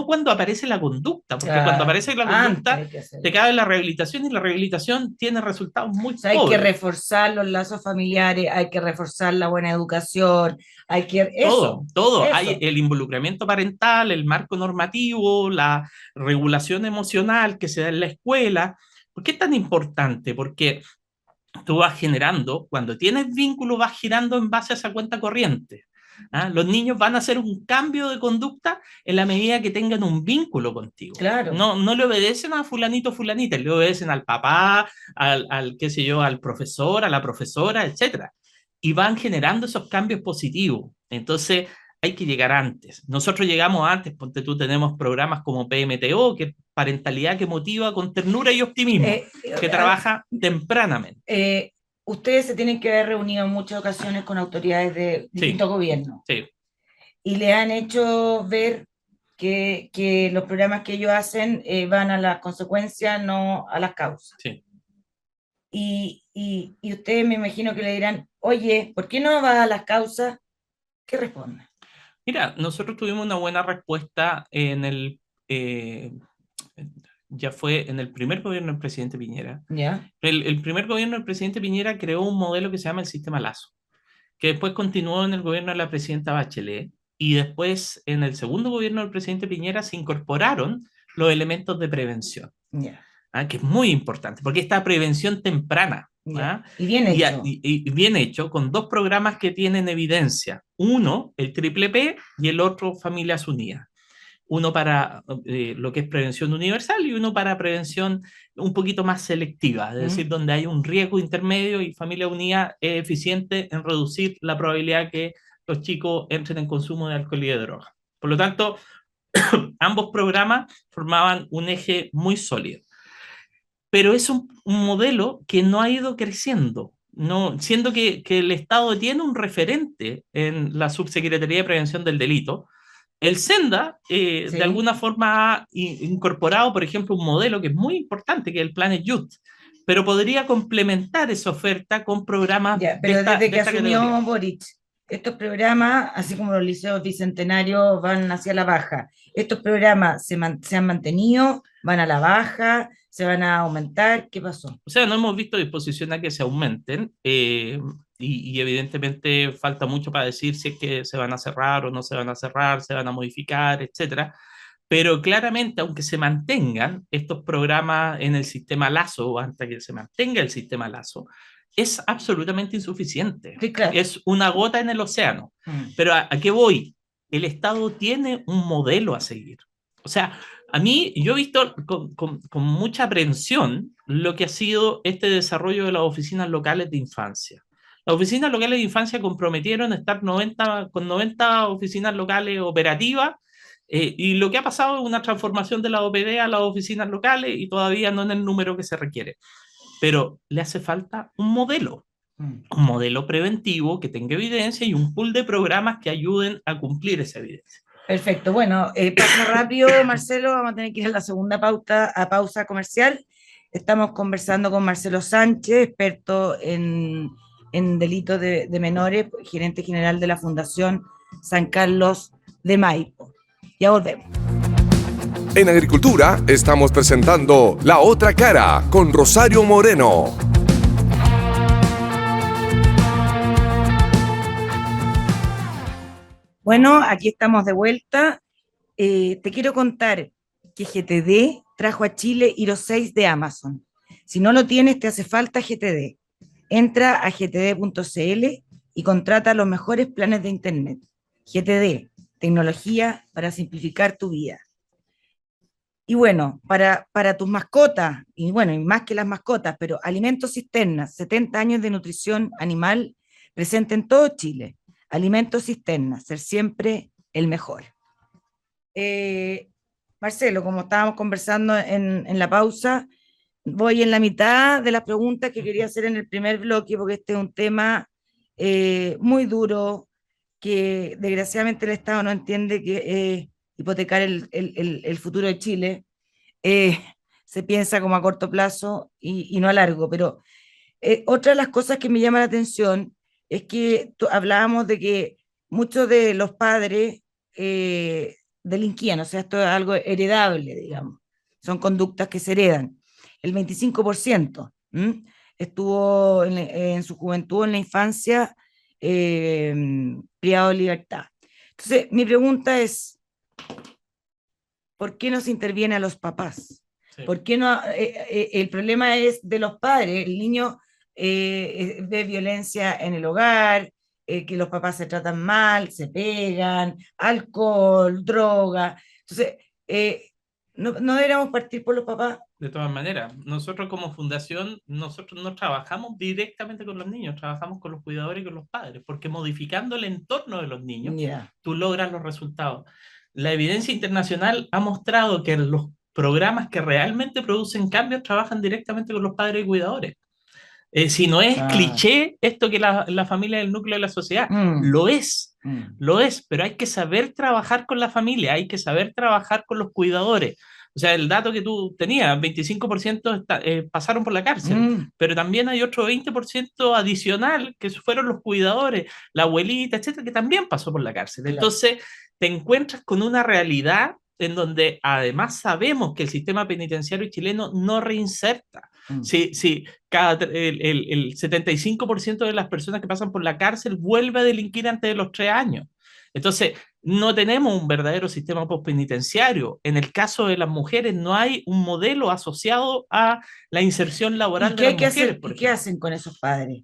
cuando aparece la conducta, porque cuando aparece la conducta te cabe la rehabilitación y la rehabilitación tiene resultados muy pobres. Hay que reforzar los lazos familiares, hay que reforzar la buena educación, hay que... Todo. Hay el involucramiento parental, el marco normativo, la regulación emocional que se da en la escuela. ¿Por qué es tan importante? Porque tú vas generando, cuando tienes vínculo, vas girando en base a esa cuenta corriente. Los niños van a hacer un cambio de conducta en la medida que tengan un vínculo contigo. Claro. No le obedecen a fulanito, fulanita, le obedecen al papá, al qué sé yo, al profesor, a la profesora, etc. Y van generando esos cambios positivos. Entonces, hay que llegar antes. Nosotros llegamos antes, ponte tú, tenemos programas como PMTO, que es parentalidad que motiva con ternura y optimismo, que trabaja tempranamente. Ustedes se tienen que haber reunido en muchas ocasiones con autoridades de distintos gobiernos. Sí. Y le han hecho ver que los programas que ellos hacen van a las consecuencias, no a las causas. Sí. Y ustedes me imagino que le dirán, oye, ¿por qué no va a las causas? ¿Qué responden? Mira, nosotros tuvimos una buena respuesta ya fue en el primer gobierno del presidente Piñera. ¿Ya? El primer gobierno del presidente Piñera creó un modelo que se llama el sistema Lazo, que después continuó en el gobierno de la presidenta Bachelet, y después en el segundo gobierno del presidente Piñera se incorporaron los elementos de prevención, que es muy importante, porque esta prevención temprana, y bien hecho. Y bien hecho, con dos programas que tienen evidencia. Uno, el Triple P, y el otro, Familias Unidas. Uno para lo que es prevención universal y uno para prevención un poquito más selectiva, es decir, donde hay un riesgo intermedio, y Familia Unida es eficiente en reducir la probabilidad que los chicos entren en consumo de alcohol y de droga. Por lo tanto, ambos programas formaban un eje muy sólido. Pero es un modelo que no ha ido creciendo, siendo que el Estado tiene un referente en la Subsecretaría de Prevención del Delito. El Senda, de alguna forma, ha incorporado, por ejemplo, un modelo que es muy importante, que es el Planet Youth, pero podría complementar esa oferta con programas pero desde que asumió Boric, estos programas, así como los liceos bicentenarios, van hacia la baja. Estos programas se han mantenido, van a la baja, se van a aumentar. ¿Qué pasó? O sea, no hemos visto disposición a que se aumenten, y evidentemente falta mucho para decir si es que se van a cerrar o no se van a cerrar, se van a modificar, etcétera. Pero claramente, aunque se mantengan estos programas en el sistema Lazo, o hasta que se mantenga el sistema Lazo, es absolutamente insuficiente. Sí, claro. Es una gota en el océano. Pero ¿a qué voy? El Estado tiene un modelo a seguir. O sea, a mí, yo he visto con mucha aprensión lo que ha sido este desarrollo de las oficinas locales de infancia. Las oficinas locales de infancia comprometieron estar con 90 oficinas locales operativas, y lo que ha pasado es una transformación de la OPD a las oficinas locales y todavía no en el número que se requiere. Pero le hace falta un modelo preventivo que tenga evidencia y un pool de programas que ayuden a cumplir esa evidencia. Perfecto. Bueno, pasa rápido, Marcelo. Vamos a tener que ir a la segunda pausa comercial. Estamos conversando con Marcelo Sánchez, experto en delitos de menores, gerente general de la Fundación San Carlos de Maipo. Ya volvemos. En Agricultura estamos presentando La Otra Cara con Rosario Moreno. Bueno, aquí estamos de vuelta. Te quiero contar que GTD trajo a Chile Hero 6 de Amazon. Si no lo tienes, te hace falta GTD. Entra a gtd.cl y contrata los mejores planes de internet. GTD, tecnología para simplificar tu vida. Y bueno, para tus mascotas, y bueno, y más que las mascotas, pero Alimentos Cisternas, 70 años de nutrición animal presente en todo Chile. Alimentos Cisternas, ser siempre el mejor. Marcelo, como estábamos conversando en la pausa, voy en la mitad de las preguntas que quería hacer en el primer bloque, porque este es un tema muy duro, que desgraciadamente el Estado no entiende que hipotecar el futuro de Chile se piensa como a corto plazo y no a largo, pero otra de las cosas que me llama la atención es que hablábamos de que muchos de los padres delinquían, o sea, esto es algo heredable, digamos, son conductas que se heredan. El 25% estuvo en su juventud, en la infancia, privado de libertad. Entonces, mi pregunta es, ¿por qué no se interviene a los papás? Sí. ¿Por qué no? El problema es de los padres, el niño ve violencia en el hogar, que los papás se tratan mal, se pegan, alcohol, droga. Entonces, no deberíamos partir por los papás. De todas maneras, nosotros como fundación, nosotros no trabajamos directamente con los niños, trabajamos con los cuidadores y con los padres, porque modificando el entorno de los niños, tú logras los resultados. La evidencia internacional ha mostrado que los programas que realmente producen cambios trabajan directamente con los padres y cuidadores. Si no es cliché esto que la familia es el núcleo de la sociedad, lo es, pero hay que saber trabajar con la familia, hay que saber trabajar con los cuidadores. O sea, el dato que tú tenías, 25% pasaron por la cárcel, pero también hay otro 20% adicional que fueron los cuidadores, la abuelita, etcétera, que también pasó por la cárcel. Claro. Entonces, te encuentras con una realidad en donde además sabemos que el sistema penitenciario chileno no reinserta. Sí, el 75% de las personas que pasan por la cárcel vuelve a delinquir antes de los 3 años. Entonces, no tenemos un verdadero sistema postpenitenciario. En el caso de las mujeres, no hay un modelo asociado a la inserción laboral de las mujeres. ¿Y qué hacen con esos padres?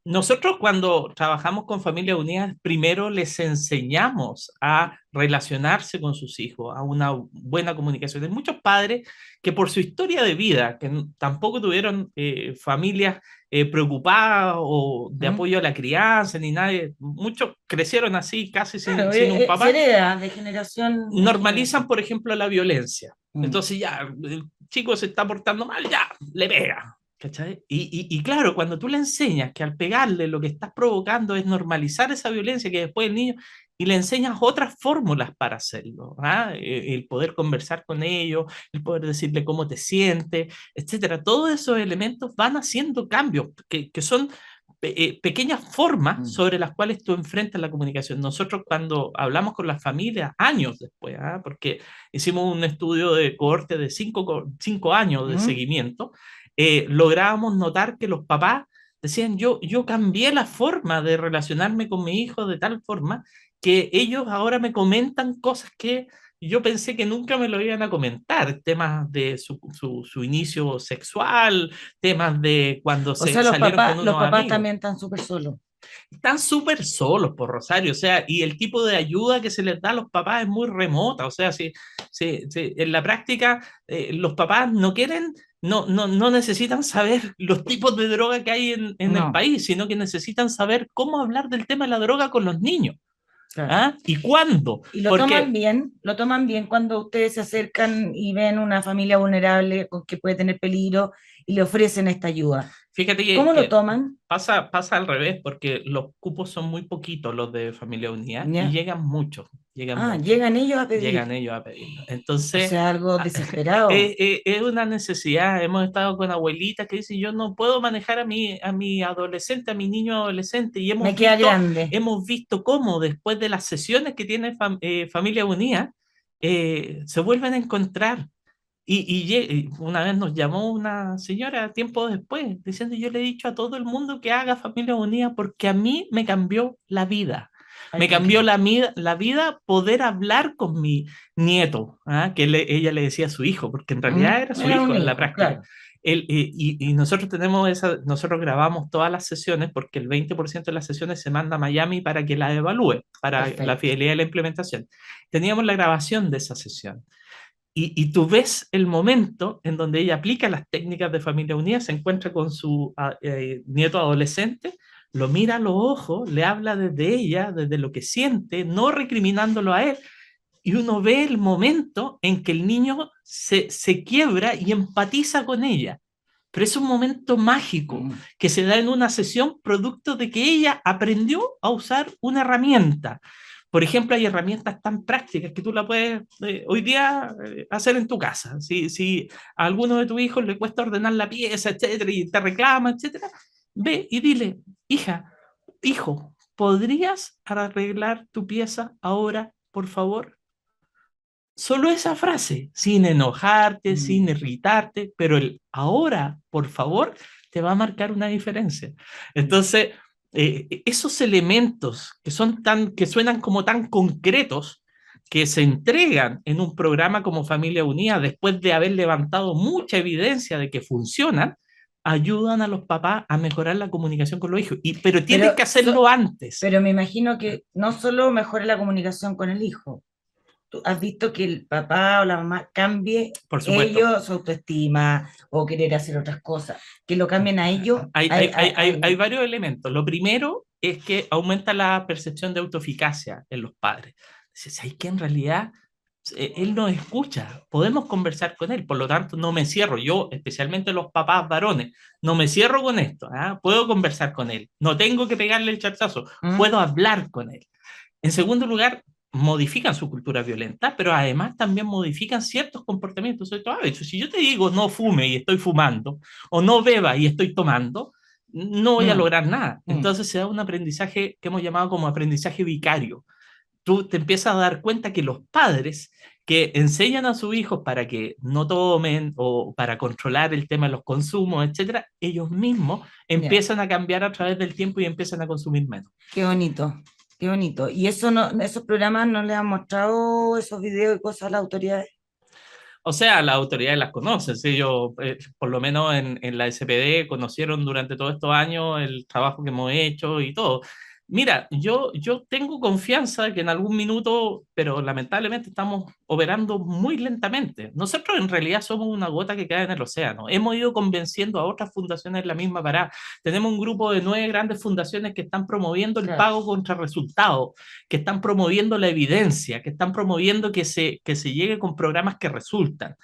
Nosotros cuando trabajamos con Familias Unidas, primero les enseñamos a relacionarse con sus hijos, a una buena comunicación. Hay muchos padres que por su historia de vida, que tampoco tuvieron familias preocupadas o de apoyo a la crianza, ni nadie, muchos crecieron así, casi sin un papá. Se hereda de generación. Normalizan, por ejemplo, la violencia. Entonces ya, el chico se está portando mal, ya, le pega. ¿Cachai? Y claro, cuando tú le enseñas que al pegarle lo que estás provocando es normalizar esa violencia que después el niño, y le enseñas otras fórmulas para hacerlo, el poder conversar con ellos, el poder decirle cómo te sientes, etcétera. Todos esos elementos van haciendo cambios que son pequeñas formas sobre las cuales tú enfrentas la comunicación. Nosotros cuando hablamos con las familias, años después, porque hicimos un estudio de cohorte de 5 años de seguimiento, lográbamos notar que los papás decían, yo cambié la forma de relacionarme con mi hijo de tal forma que ellos ahora me comentan cosas que yo pensé que nunca me lo iban a comentar, temas de su inicio sexual, temas de cuando O se sea, salieron con los unos papás amigos. también están súper solos. Están súper solos por Rosario, o sea, y el tipo de ayuda que se les da a los papás es muy remota, o sea, en la práctica los papás no quieren, no necesitan saber los tipos de droga que hay en el No, país, sino que necesitan saber cómo hablar del tema de la droga con los niños. claro. ¿Ah? ¿Y cuándo? Y Porque lo toman bien cuando ustedes se acercan y ven una familia vulnerable con que puede tener peligro y le ofrecen esta ayuda. fíjate ¿Cómo lo que toman? pasa al revés, porque los cupos son muy poquitos los de Familia Unida y ¿Ya? llegan Ah, muchos, llegan ellos a llegan pedir. ellos a pedirlo. O Entonces, sea, algo desesperado. es una necesidad. Hemos estado con abuelitas que dicen, yo no puedo manejar a mi adolescente, a mi niño adolescente, y Me queda grande. hemos visto cómo después de las sesiones que tiene Familia Unida, se vuelven a encontrar. Y una vez nos llamó una señora tiempo después, diciendo, yo le he dicho a todo el mundo que haga Familia Unida porque a mí me cambió la vida. Ay, Me qué cambió lindo. la vida poder hablar con mi nieto, ¿ah? Ella le decía a su hijo, porque en realidad era su Era un hijo en la hijo, práctica. claro. Y nosotros tenemos nosotros grabamos todas las sesiones porque el 20% de las sesiones se manda a Miami para que la evalúe, para la Perfecto. fidelidad de la implementación. Teníamos la grabación de esa sesión. Y tú ves el momento en donde ella aplica las técnicas de familia unida, se encuentra con su nieto adolescente, lo mira a los ojos, le habla desde ella, desde lo que siente, no recriminándolo a él, y uno ve el momento en que el niño se quiebra y empatiza con ella. Pero es un momento mágico Mm. que se da en una sesión producto de que ella aprendió a usar una herramienta. Por ejemplo, hay herramientas tan prácticas que tú la puedes hoy día hacer en tu casa. Si a alguno de tus hijos le cuesta ordenar la pieza, etcétera, y te reclama, etcétera, ve y dile, hija, hijo, ¿podrías arreglar tu pieza ahora, por favor? Solo esa frase, sin enojarte, sin Mm. irritarte, pero el ahora, por favor, te va a marcar una diferencia. Entonces, esos elementos que suenan como tan concretos, que se entregan en un programa como Familia Unida después de haber levantado mucha evidencia de que funcionan, ayudan a los papás a mejorar la comunicación con los hijos. Pero tienen Pero, que hacerlo antes, pero me imagino que no solo mejora la comunicación con el hijo, tú has visto que el papá o la mamá cambie por supuesto. ellos su autoestima o querer hacer otras cosas, que lo cambien a ellos. Hay varios elementos. Lo primero es que aumenta la percepción de autoeficacia en los padres. ¿Sabes que en realidad él nos escucha? Podemos conversar con él, por lo tanto no me cierro. Yo, especialmente los papás varones, no me cierro con esto. ¿Ah? Puedo conversar con él. No tengo que pegarle el charchazo. ¿Mm? Puedo hablar con él. En segundo lugar, modifican su cultura violenta, pero además también modifican ciertos comportamientos, ciertos hábitos. Si yo te digo no fume y estoy fumando, o no beba y estoy tomando, no voy a Mm, lograr nada. mm. Entonces se da un aprendizaje que hemos llamado como aprendizaje vicario. Tú te empiezas a dar cuenta que los padres que enseñan a sus hijos para que no tomen o para controlar el tema de los consumos, etcétera, ellos mismos Ya, empiezan a cambiar a través del tiempo y empiezan a consumir menos. qué bonito, qué bonito. ¿Y eso no, esos programas no les han mostrado esos videos y cosas a las autoridades? O sea, las autoridades las conocen, ¿sí? Yo, por lo menos en la SPD, conocieron durante todos estos años el trabajo que hemos hecho y todo. Mira, yo tengo confianza de que en algún minuto, pero lamentablemente estamos operando muy lentamente. Nosotros en realidad somos una gota que cae en el océano. Hemos ido convenciendo a otras fundaciones en la misma parada. Tenemos un grupo de 9 grandes fundaciones que están promoviendo el Claro, pago contra resultados, que están promoviendo la evidencia, que están promoviendo que se llegue con programas que resultan.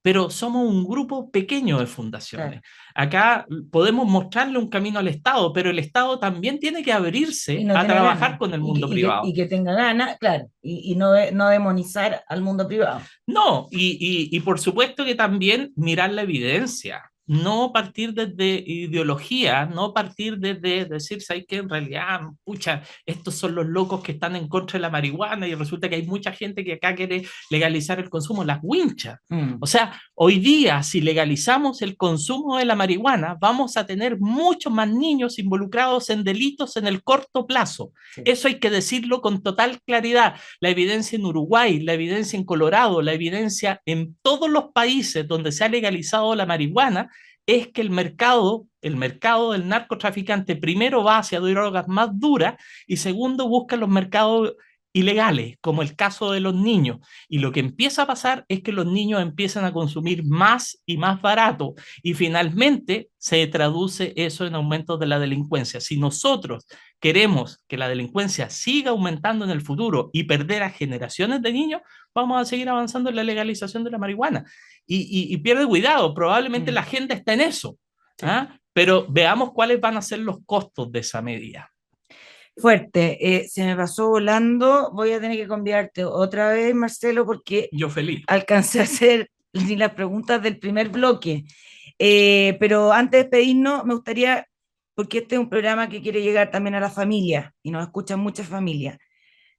Pero somos un grupo pequeño de fundaciones. claro. Acá podemos mostrarle un camino al Estado, pero el Estado también tiene que Y abrirse no a tiene trabajar ganas. con el mundo privado. Y que tenga ganas, claro. Y no, no demonizar al mundo privado. No, y por supuesto que también mirar la evidencia. no partir desde ideología, no partir desde decir, ¿sabes qué? En realidad, pucha, estos son los locos que están en contra de la marihuana y resulta que hay mucha gente que acá quiere legalizar el consumo, las winchas. O sea, hoy día, si legalizamos el consumo de la marihuana, vamos a tener muchos más niños involucrados en delitos en el corto plazo. Sí. Eso hay que decirlo con total claridad. La evidencia en Uruguay, la evidencia en Colorado, la evidencia en todos los países donde se ha legalizado la marihuana, es que el mercado del narcotraficante primero va hacia drogas más duras y segundo busca los mercados ilegales, como el caso de los niños. Y lo que empieza a pasar es que los niños empiezan a consumir más y más barato y finalmente se traduce eso en aumentos de la delincuencia. Si nosotros queremos que la delincuencia siga aumentando en el futuro y perder a generaciones de niños, vamos a seguir avanzando en la legalización de la marihuana. Y pierde cuidado, probablemente la agenda está en eso, ¿ah? Pero veamos cuáles van a ser los costos de esa medida. Fuerte, se me pasó volando, voy a tener que convidarte otra vez, Marcelo, porque yo feliz alcancé a hacer ni las preguntas del primer bloque, pero antes de despedirnos me gustaría, porque este es un programa que quiere llegar también a la familia y nos escuchan muchas familias,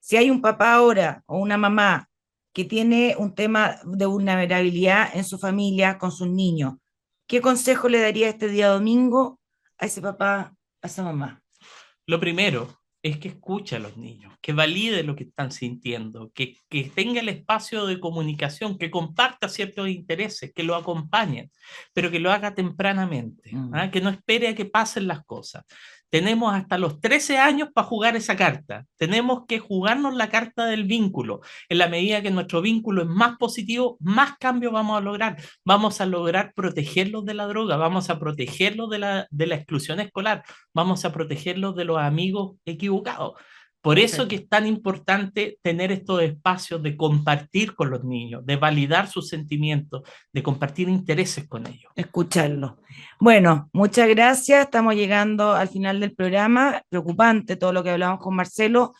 si hay un papá ahora o una mamá que tiene un tema de vulnerabilidad en su familia con sus niños, ¿qué consejo le daría este día domingo a ese papá, a esa mamá? Lo primero es que escuche a los niños, que valide lo que están sintiendo, que tenga el espacio de comunicación, que comparta ciertos intereses, que lo acompañen, pero que lo haga tempranamente, ¿ah? Que no espere a que pasen las cosas. Tenemos hasta los 13 años para jugar esa carta. Tenemos que jugarnos la carta del vínculo. En la medida que nuestro vínculo es más positivo, más cambios vamos a lograr. Vamos a lograr protegerlos de la droga, vamos a protegerlos de la exclusión escolar, vamos a protegerlos de los amigos equivocados. Por eso que es tan importante tener estos espacios de compartir con los niños, de validar sus sentimientos, de compartir intereses con ellos. Escucharlo. Bueno, muchas gracias. Estamos llegando al final del programa. Preocupante todo lo que hablamos con Marcelo.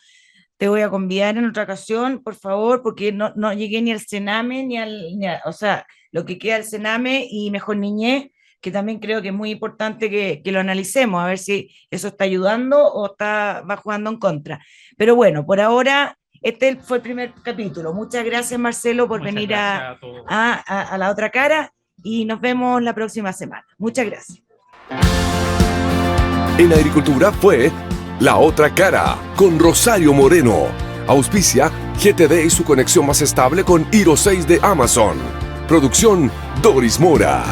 Te voy a convidar en otra ocasión, por favor, porque no llegué ni al Sename, o sea, lo que queda del Sename y Mejor Niñez, que también creo que es muy importante que lo analicemos, a ver si eso está ayudando o va jugando en contra. Pero bueno, por ahora, este fue el primer capítulo. Muchas gracias, Marcelo, por venir a La Otra Cara y nos vemos la próxima semana. Muchas gracias. En Agricultura fue La Otra Cara con Rosario Moreno. Auspicia GTD y su conexión más estable con Hero 6 de Amazon. Producción Doris Mora.